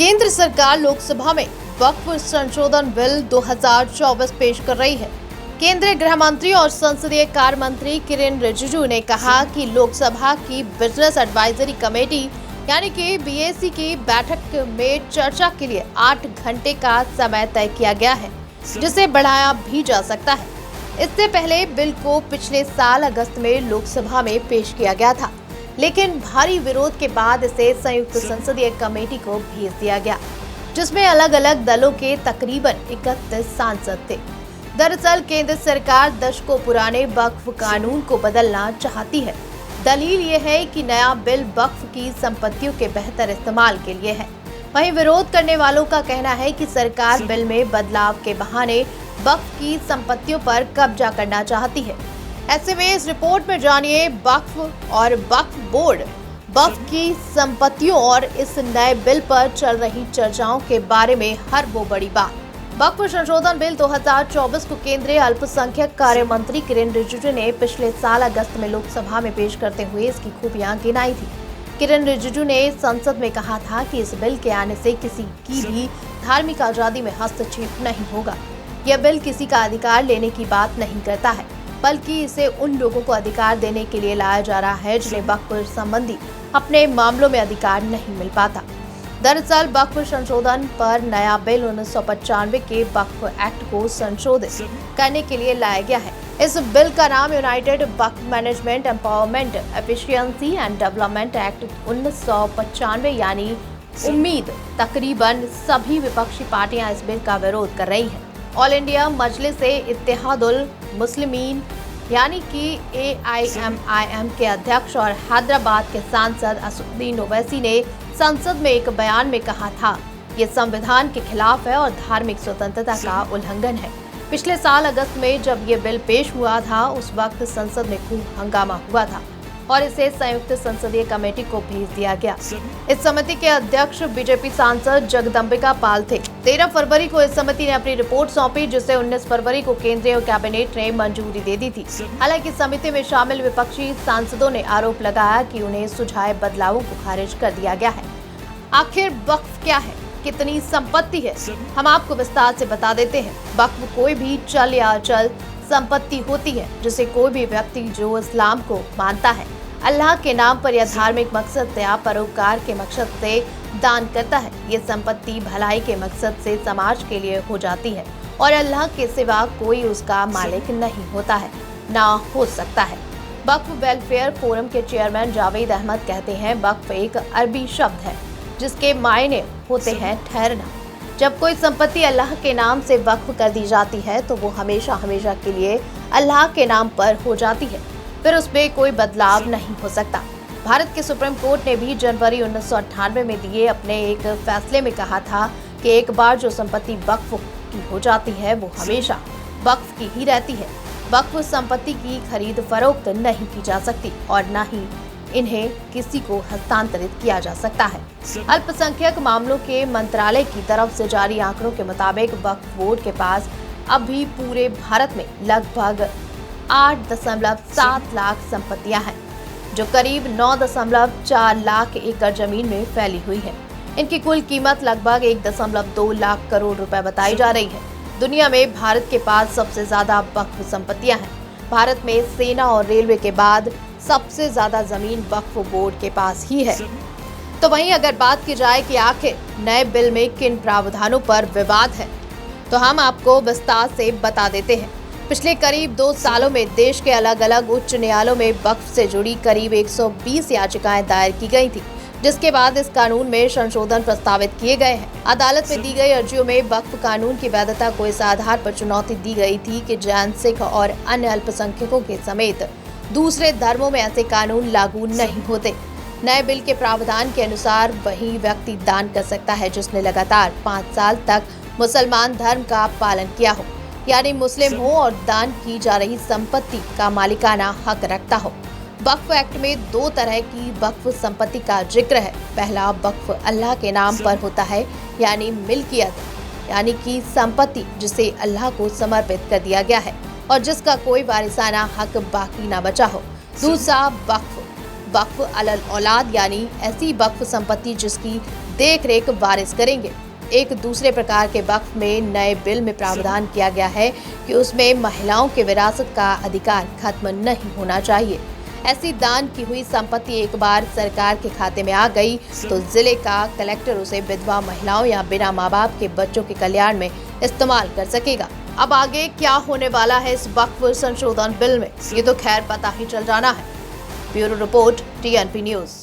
केंद्र सरकार लोकसभा में वक्फ संशोधन बिल 2024 पेश कर रही है। केंद्रीय गृह मंत्री और संसदीय कार्य मंत्री किरेन रिजिजू ने कहा कि लोकसभा की बिजनेस एडवाइजरी कमेटी यानी कि बीएसी की बैठक में चर्चा के लिए 8 घंटे का समय तय किया गया है, जिसे बढ़ाया भी जा सकता है। इससे पहले बिल को पिछले साल अगस्त में लोकसभा में पेश किया गया था, लेकिन भारी विरोध के बाद इसे संयुक्त संसदीय कमेटी को भेज दिया गया, जिसमें अलग अलग दलों के तकरीबन 31 सांसद थे। दरअसल केंद्र सरकार दशकों पुराने वक्फ कानून को बदलना चाहती है। दलील ये है कि नया बिल वक्फ की संपत्तियों के बेहतर इस्तेमाल के लिए है। वहीं विरोध करने वालों का कहना है कि सरकार बिल में बदलाव के बहाने वक्फ की संपत्तियों पर कब्जा करना चाहती है। ऐसे में इस रिपोर्ट में जानिए वक्फ और वक्फ बोर्ड, वक्फ की संपत्तियों और इस नए बिल पर चल रही चर्चाओं के बारे में हर वो बड़ी बात। वक्फ संशोधन बिल 2024 को केंद्रीय अल्पसंख्यक कार्य मंत्री किरेन रिजिजू ने पिछले साल अगस्त में लोकसभा में पेश करते हुए इसकी खूबियां गिनाई थी। किरेन रिजिजू ने संसद में कहा था कि इस बिल के आने से किसी की भी धार्मिक आजादी में हस्तक्षेप नहीं होगा। यह बिल किसी का अधिकार लेने की बात नहीं करता है, बल्कि इसे उन लोगों को अधिकार देने के लिए लाया जा रहा है जिन्हें वक्फ संबंधी अपने मामलों में अधिकार नहीं मिल पाता। दरअसल वक्फ संशोधन पर नया बिल 1995 के वक्फ एक्ट को संशोधित करने के लिए लाया गया है। इस बिल का नाम United Waqf management empowerment efficiency and development act 1995 यानी उम्मीद। तकरीबन सभी विपक्षी पार्टियां इस बिल का विरोध कर रही हैं। ऑल इंडिया मजलिस इत्तेहादुल मुस्लिमीन यानी कि AIMIM के अध्यक्ष और हैदराबाद के सांसद असदुद्दीन ओवैसी ने संसद में एक बयान में कहा था, ये संविधान के खिलाफ है और धार्मिक स्वतंत्रता का उल्लंघन है। पिछले साल अगस्त में जब ये बिल पेश हुआ था, उस वक्त संसद में खूब हंगामा हुआ था और इसे संयुक्त संसदीय कमेटी को भेज दिया गया। इस समिति के अध्यक्ष बीजेपी सांसद जगदम्बिका पाल थे। 13 फरवरी को इस समिति ने अपनी रिपोर्ट सौंपी, जिसे 19 फरवरी को केंद्रीय कैबिनेट ने मंजूरी दे दी थी। हालांकि समिति में शामिल विपक्षी सांसदों ने आरोप लगाया कि उन्हें सुझाए बदलावों को खारिज कर दिया गया है। आखिर वक्फ क्या है, कितनी संपत्ति है, हम आपको विस्तार से बता देते हैं। वक्फ कोई भी चल या अचल संपत्ति होती है जिसे कोई भी व्यक्ति जो इस्लाम को मानता है, अल्लाह के नाम पर या धार्मिक मकसद या परोपकार के मकसद से दान करता है। ये संपत्ति भलाई के मकसद से समाज के लिए हो जाती है और अल्लाह के सिवा कोई उसका मालिक नहीं होता है, ना हो सकता है। वक्फ वेलफेयर फोरम के चेयरमैन जावेद अहमद कहते हैं, वक्फ एक अरबी शब्द है जिसके मायने होते हैं ठहरना। जब कोई संपत्ति अल्लाह के नाम से वक्फ कर दी जाती है तो वो हमेशा हमेशा के लिए अल्लाह के नाम पर हो जाती है, फिर उसमें कोई बदलाव नहीं हो सकता। भारत के सुप्रीम कोर्ट ने भी जनवरी 1998 में दिए अपने एक फैसले में कहा था कि एक बार जो संपत्ति वक्फ की हो जाती है वो हमेशा वक्फ की ही रहती है। वक्फ संपत्ति की खरीद फरोख्त नहीं की जा सकती और न ही इन्हें किसी को हस्तांतरित किया जा सकता है। अल्पसंख्यक मामलों के मंत्रालय की तरफ से जारी आंकड़ों के मुताबिक वक्फ बोर्ड के पास अभी पूरे भारत में लगभग 8.7 लाख संपत्तियां हैं, जो करीब 9.4 लाख एकड़ जमीन में फैली हुई है। इनकी कुल कीमत लगभग 1.2 लाख करोड़ रुपए बताई जा रही है। दुनिया में भारत के पास सबसे ज्यादा वक्फ संपत्तियां हैं। भारत में सेना और रेलवे के बाद सबसे ज्यादा जमीन वक्फ बोर्ड के पास ही है। तो वहीं अगर बात की जाए कि आखिर नए बिल में किन प्रावधानों पर विवाद है, तो हम आपको विस्तार से बता देते हैं। पिछले करीब 2 सालों में देश के अलग अलग उच्च न्यायालयों में वक्फ से जुड़ी करीब 120 याचिकाएं दायर की गई थी, जिसके बाद इस कानून में संशोधन प्रस्तावित किए गए हैं। अदालत में दी गई अर्जियों में वक्फ कानून की वैधता को इस आधार पर चुनौती दी गई थी कि जैन, सिख और अन्य अल्पसंख्यकों के समेत दूसरे धर्मों में ऐसे कानून लागू नहीं होते। नए बिल के प्रावधान के अनुसार वही व्यक्ति दान कर सकता है जिसने लगातार 5 साल तक मुसलमान धर्म का पालन किया हो, यानी मुस्लिम हो और दान की जा रही संपत्ति का मालिकाना हक रखता हो। वक्फ एक्ट में 2 तरह की वक्फ संपत्ति का जिक्र है। पहला वक्फ अल्लाह के नाम पर होता है, यानी मिल्कियत, यानी कि संपत्ति जिसे अल्लाह को समर्पित कर दिया गया है और जिसका कोई वारिसाना हक बाकी ना बचा हो। दूसरा वक्फ वक्फ अलल औलाद यानी ऐसी वक्फ संपत्ति जिसकी देख रेख वारिस करेंगे। एक दूसरे प्रकार के वक्फ में नए बिल में प्रावधान किया गया है कि उसमें महिलाओं के विरासत का अधिकार खत्म नहीं होना चाहिए। ऐसी दान की हुई संपत्ति एक बार सरकार के खाते में आ गई तो जिले का कलेक्टर उसे विधवा महिलाओं या बिना माँ बाप के बच्चों के कल्याण में इस्तेमाल कर सकेगा। अब आगे क्या होने वाला है इस वक्फ संशोधन बिल में, ये तो खैर पता ही चल जाना है। Bureau report, TNP news.